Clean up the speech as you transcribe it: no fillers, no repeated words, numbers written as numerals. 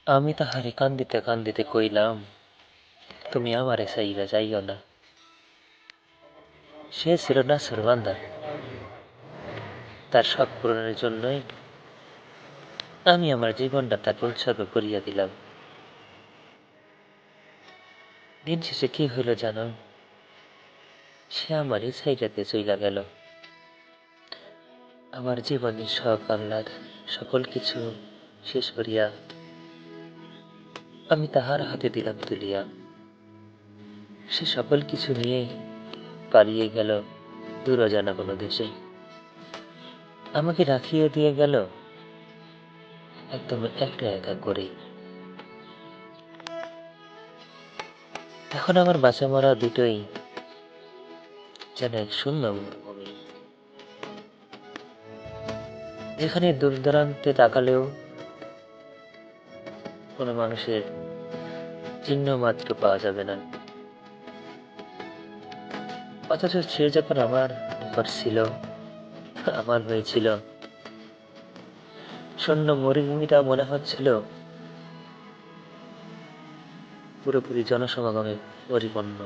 আমি তাহারে কান্দিতে কান্দিতে কইলাম, তুমি আমারে চাইরা যাইও না। সে ছিল নাছোড়বান্দা, তার শখ পূরণের জন্যই আমি আমার জীবনটা তাকে উৎসর্গ করিয়া দিলাম। দিন শেষে কি হইল জানো? সে আমারই ছাইড়াতে চইলা গেল। আমার জীবনের শখ আহ্লাদ সকল কিছু শেষ করিয়া আমি তাহার হাতে দিলাম তুলিয়া। সে সকল কিছু নিয়ে পালিয়ে গেল দূর অজানা কোনো দেশে। আমাকে রাখিয়ে দিয়ে গেল একদম একা একা করে। এখন আমার বাঁচা মরা দুটোই যেন এক শূন্য মরুভূমি, যেখানে দূর দূরান্তে তাকালেও কোনো মানুষের চিহ্ন মাত্র পাওয়া যাবে না। অথচ সে যখন আমার নিকট ছিল, আমার হয়েছিল, শূন্য মরুভূমিটা মনে হচ্ছিল পুরোপুরি জনসমাগমে পরিপূর্ণ।